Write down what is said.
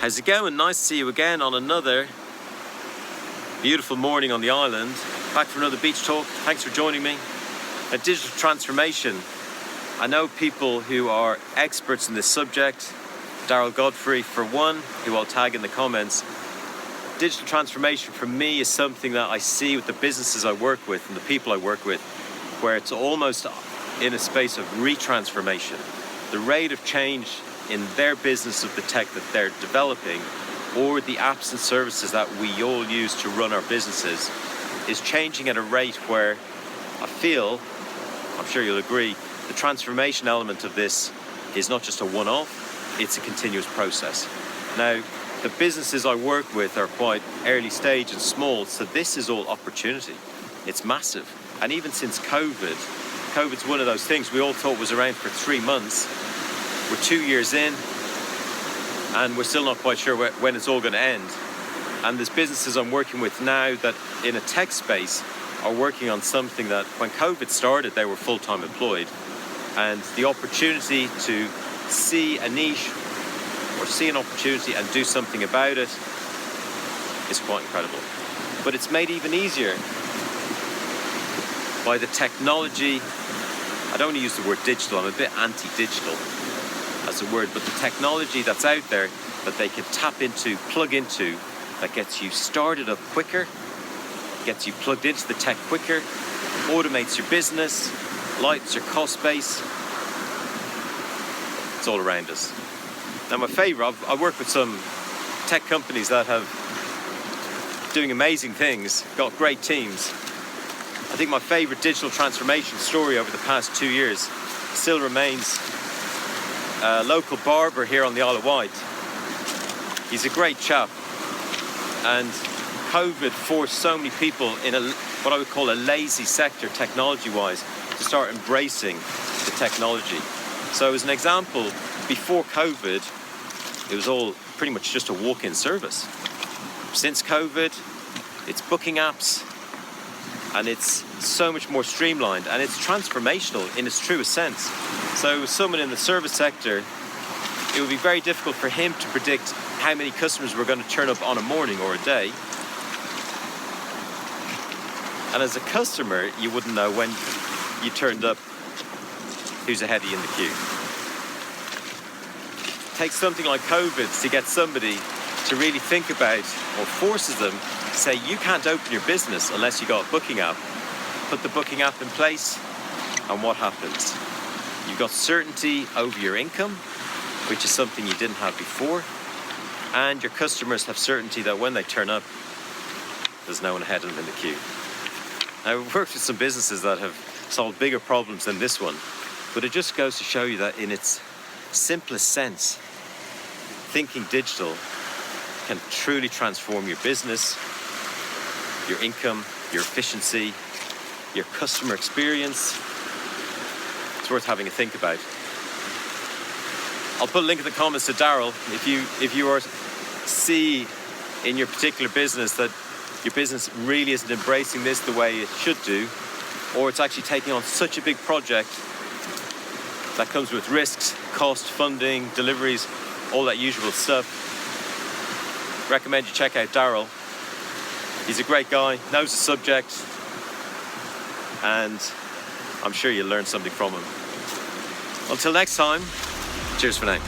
How's it going? Nice to see you again on another beautiful morning on the island. Back for another beach talk. Thanks for joining me. A digital transformation. I know people who are experts in this subject. Darryl Godfrey for one, who I'll tag in the comments. Digital transformation for me is something that I see with the businesses I work with and the people I work with, where it's almost in a space of retransformation. The rate of change in their business of the tech that they're developing, or the apps and services that we all use to run our businesses, is changing at a rate where I feel, I'm sure you'll agree, the transformation element of this is not just a one-off, it's a continuous process. Now, the businesses I work with are quite early stage and small, so this is all opportunity. It's massive. And even since COVID's one of those things we all thought was around for 3 months. We're 2 years in, and we're still not quite sure when it's all going to end. And there's businesses I'm working with now that in a tech space are working on something that when COVID started, they were full-time employed. And the opportunity to see a niche or see an opportunity and do something about it is quite incredible. But it's made even easier by the technology. I don't want to use the word digital, I'm a bit anti-digital as a word, but the technology that's out there that they can tap into, plug into, that gets you started up quicker, gets you plugged into the tech quicker, automates your business, lightens your cost base. It's all around us. Now my favorite, I work with some tech companies that have doing amazing things, got great teams. I think my favorite digital transformation story over the past 2 years still remains a local barber here on the Isle of Wight. He's a great chap, and COVID forced so many people in what I would call a lazy sector technology-wise to start embracing the technology. So as an example, before COVID, it was all pretty much just a walk-in service. Since COVID, it's booking apps, and it's so much more streamlined, and it's transformational in its truest sense. So someone in the service sector, it would be very difficult for him to predict how many customers were going to turn up on a morning or a day. And as a customer, you wouldn't know when you turned up who's ahead of you in the queue. It takes something like COVID to get somebody to really think about, or forces them to say, you can't open your business unless you got a booking app. Put the booking app in place, and what happens? You've got certainty over your income, which is something you didn't have before, and your customers have certainty that when they turn up, there's no one ahead of them in the queue. Now, I've worked with some businesses that have solved bigger problems than this one, but it just goes to show you that in its simplest sense, thinking digital can truly transform your business, your income, your efficiency, your customer experience. It's worth having a think about. I'll put a link in the comments to Darryl. If you are see in your particular business that your business really isn't embracing this the way it should do, or it's actually taking on such a big project that comes with risks, cost, funding, deliveries, all that usual stuff, recommend you check out Darryl. He's a great guy, knows the subject, and I'm sure you'll learn something from him. Until next time, cheers for now.